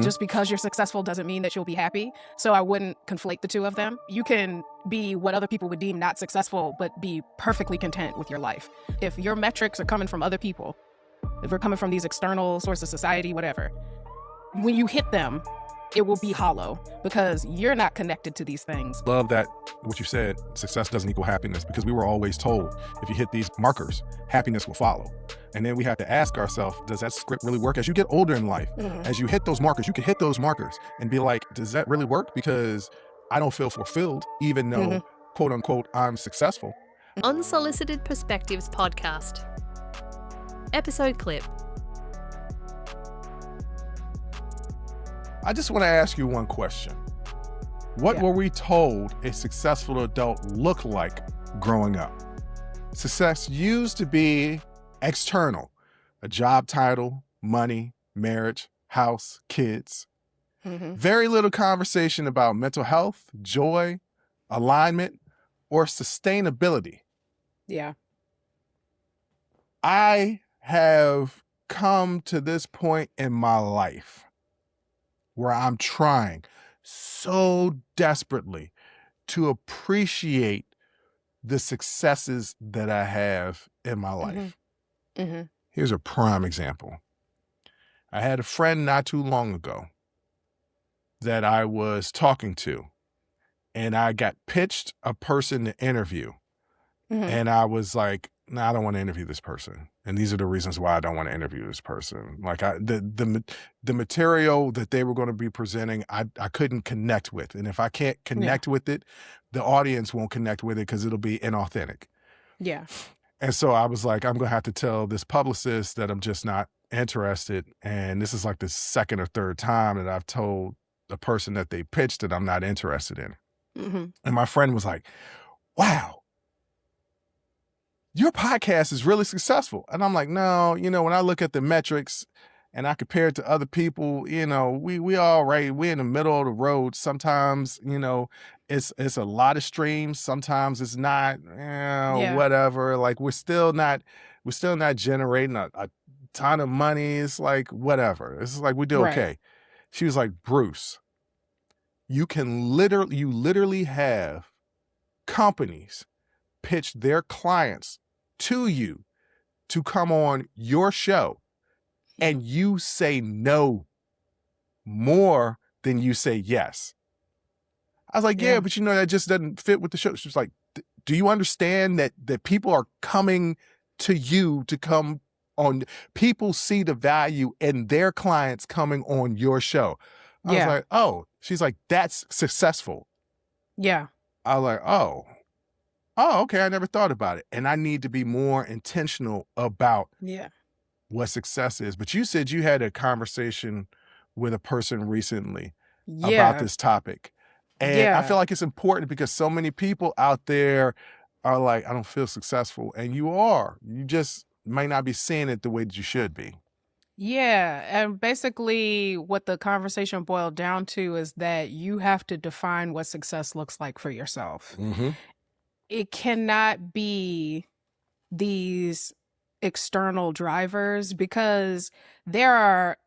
Just because you're successful doesn't mean that you'll be happy. So I wouldn't conflate the two of them. You can be what other people would deem not successful, but be perfectly content with your life. If your metrics are coming from other people, if they're coming from these external sources of society, whatever, when you hit them, it will be hollow because you're not connected to these things. Love that what you said, success doesn't equal happiness, because we were always told if you hit these markers, happiness will follow. And then we have to ask ourselves, does that script really work? As you get older in life, as you hit those markers, you can hit those markers and be like, does that really work? Because I don't feel fulfilled, even though, quote unquote, I'm successful. Unsolicited Perspectives podcast. Episode clip. I just want to ask you one question. What were we told a successful adult looked like growing up? Success used to be external, a job title, money, marriage, house, kids. Very little conversation about mental health, joy, alignment, or sustainability. Yeah. I have come to this point in my life where I'm trying so desperately to appreciate the successes that I have in my life. Here's a prime example. I had a friend not too long ago that I was talking to, and I got pitched a person to interview. And I was like, no, I don't want to interview this person. And these are the reasons why I don't want to interview this person. Like the material that they were going to be presenting, I couldn't connect with. And if I can't connect with it, the audience won't connect with it because it'll be inauthentic. Yeah. And so I was like, I'm going to have to tell this publicist that I'm just not interested. And this is like the second or third time that I've told the person that they pitched that I'm not interested in. And my friend was like, wow, your podcast is really successful. And I'm like, no, when I look at the metrics and I compare it to other people, we all right. We're in the middle of the road. Sometimes, it's a lot of streams. Sometimes it's not, whatever. Like we're still not generating a ton of money. It's like, whatever. It's like, we do okay. Right. She was like, Bruce, you literally have companies pitch their clients to you to come on your show, and you say no more than you say yes. I was like, yeah, but that just doesn't fit with the show. She was like, do you understand that people are coming to you to come on? People see the value in their clients coming on your show. I was like, oh. She's like, that's successful. Yeah. I was like, oh, okay. I never thought about it. And I need to be more intentional about what success is. But you said you had a conversation with a person recently about this topic. And I feel like it's important because so many people out there are like, I don't feel successful. And you are. You just might not be seeing it the way that you should be. Yeah. And basically what the conversation boiled down to is that you have to define what success looks like for yourself. It cannot be these external drivers because there are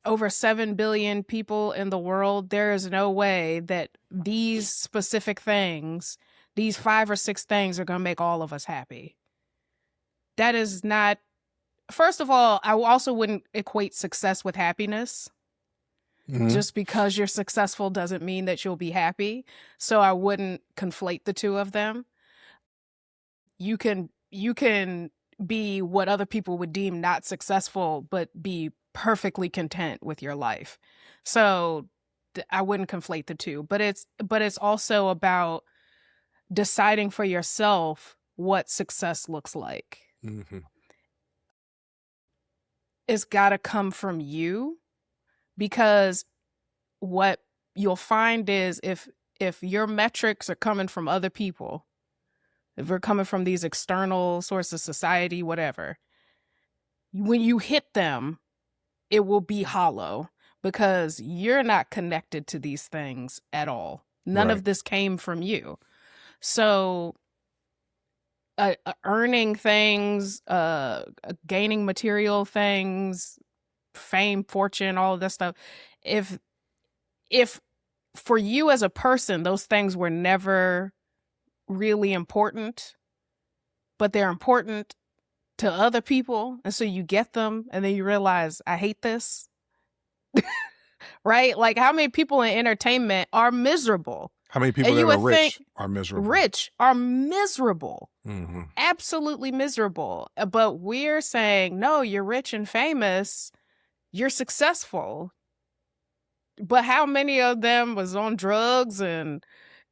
over 7 billion people in the world. There is no way that these specific things, these 5 or 6 things are going to make all of us happy. That is not, first of all, I also wouldn't equate success with happiness. Just because you're successful doesn't mean that you'll be happy. So I wouldn't conflate the two of them. You can be what other people would deem not successful, but be perfectly content with your life. So I wouldn't conflate the two, but it's also about deciding for yourself what success looks like. It's got to come from you. Because what you'll find is if your metrics are coming from other people, if they're coming from these external sources of society, whatever, when you hit them, it will be hollow because you're not connected to these things at all. None of this came from you. So earning things, gaining material things, fame, fortune, all of this stuff, if for you as a person, those things were never really important, but they're important to other people, and so you get them, and then you realize, I hate this, right? Like, how many people in entertainment are miserable? How many people And that you are would think rich are miserable? rich are miserable, Mm-hmm. absolutely miserable. But we're saying, no, you're rich and famous, you're successful. But how many of them was on drugs and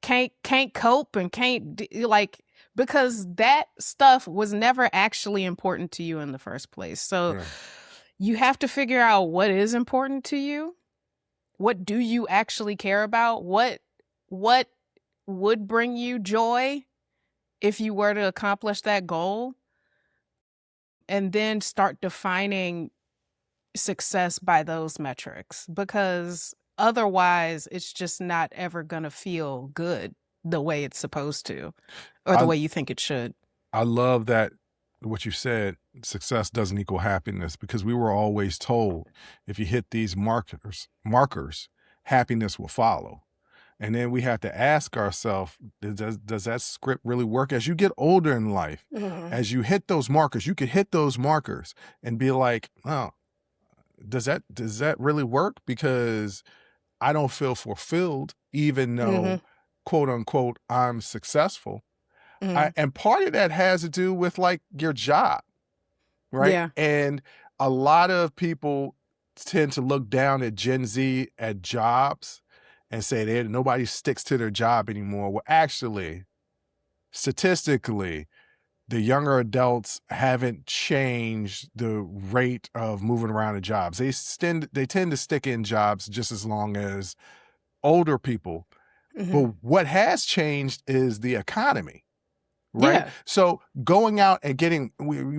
can't cope and like, because that stuff was never actually important to you in the first place. So Right. you have to figure out what is important to you. What do you actually care about? What would bring you joy if you were to accomplish that goal? And then start defining success by those metrics, because otherwise it's just not ever going to feel good the way it's supposed to, or the I way you think it should. I love that what you said, success doesn't equal happiness, because we were always told if you hit these markers, happiness will follow. And then we have to ask ourselves, does that script really work? As you get older in life, as you hit those markers, you could hit those markers and be like, oh, does that really work? Because I don't feel fulfilled, even though, quote unquote, I'm successful. And part of that has to do with like your job, right? Yeah. And a lot of people tend to look down at Gen Z at jobs and say that nobody sticks to their job anymore. Well, actually, statistically, the younger adults haven't changed the rate of moving around in jobs. They tend to stick in jobs just as long as older people. But what has changed is the economy, right? Yeah. So going out and getting,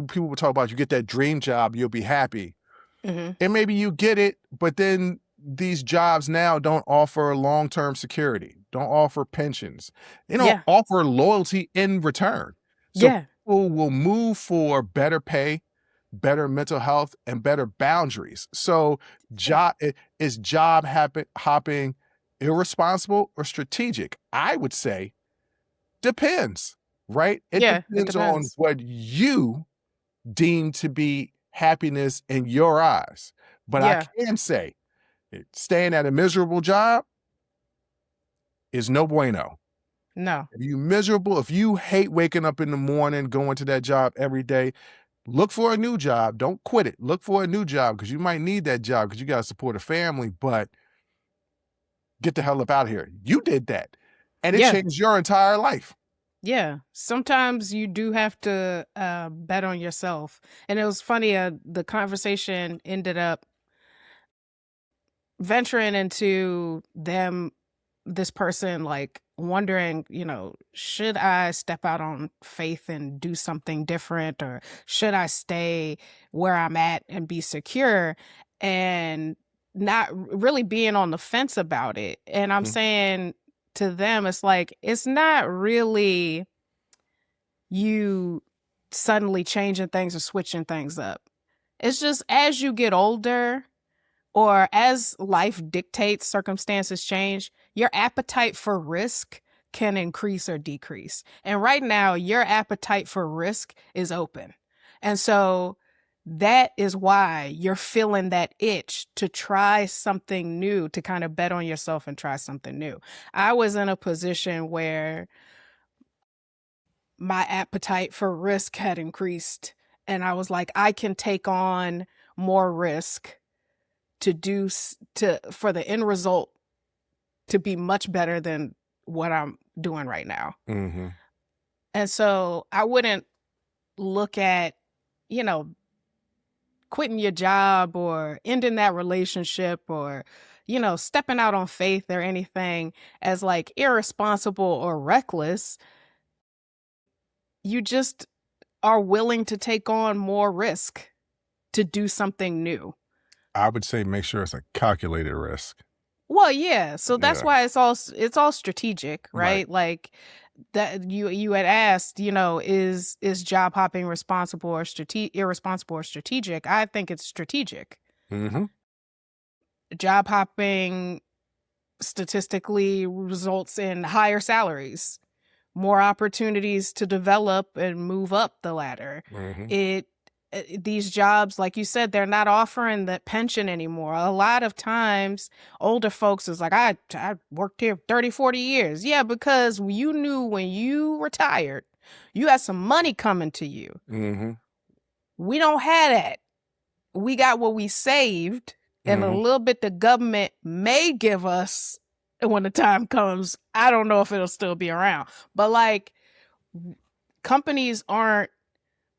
people will talk about, you get that dream job, you'll be happy. And maybe you get it, but then these jobs now don't offer long-term security, don't offer pensions. They don't offer loyalty in return. So people will move for better pay, better mental health, and better boundaries. So is job hopping irresponsible or strategic? I would say depends, right? It It depends on depends. what you deem to be happiness in your eyes. But I can say staying at a miserable job is no bueno. No. If you're miserable, if you hate waking up in the morning, going to that job every day, look for a new job. Don't quit it. Look for a new job, because you might need that job because you got to support a family, but get the hell up out of here. You did that. And it changed your entire life. Yeah. Sometimes you do have to bet on yourself. And it was funny, the conversation ended up venturing into this person like wondering, should I step out on faith and do something different, or should I stay where I'm at and be secure, and not really being on the fence about it. And I'm saying to them, it's like, it's not really you suddenly changing things or switching things up. It's just as you get older, or as life dictates, circumstances change, your appetite for risk can increase or decrease. And right now, your appetite for risk is open. And so that is why you're feeling that itch to try something new, to kind of bet on yourself and try something new. I was in a position where my appetite for risk had increased, and I was like, I can take on more risk for the end result to be much better than what I'm doing right now. And so I wouldn't look at, quitting your job or ending that relationship, or, stepping out on faith or anything as like irresponsible or reckless. You just are willing to take on more risk to do something new. I would say make sure it's a calculated risk. Well, yeah. So that's why it's all strategic, right? Like that you had asked, is job hopping irresponsible or strategic? I think it's strategic. job hopping statistically results in higher salaries, more opportunities to develop and move up the ladder. These jobs, like you said, they're not offering that pension anymore. A lot of times older folks is like, I worked here 30, 40 years. Yeah, because you knew when you retired, you had some money coming to you. We don't have that. We got what we saved and a little bit the government may give us when the time comes. I don't know if it'll still be around, but like companies aren't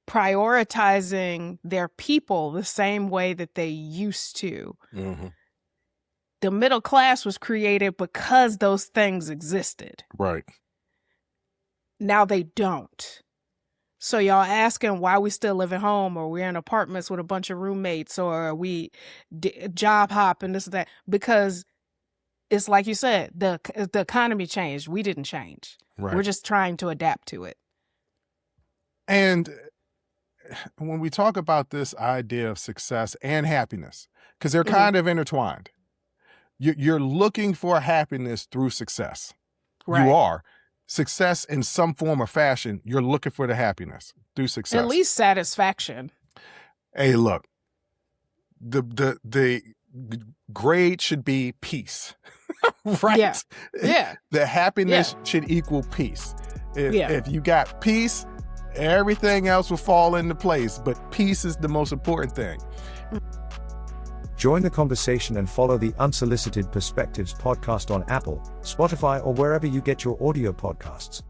prioritizing their people the same way that they used to. The middle class was created because those things existed. Right. Now they don't. So y'all asking why we still live at home, or we're in apartments with a bunch of roommates, or we job hop and this and that, because it's like you said, the economy changed. We didn't change. Right. We're just trying to adapt to it. And when we talk about this idea of success and happiness, because they're kind of intertwined, you're looking for happiness through success. Right. You are. Success in some form or fashion, you're looking for the happiness through success. At least satisfaction. Hey, look, the grade should be peace, right? Yeah. The happiness should equal peace. If you got peace, everything else will fall into place, but peace is the most important thing. Join the conversation and follow the Unsolicited Perspectives podcast on Apple, Spotify, or wherever you get your audio podcasts.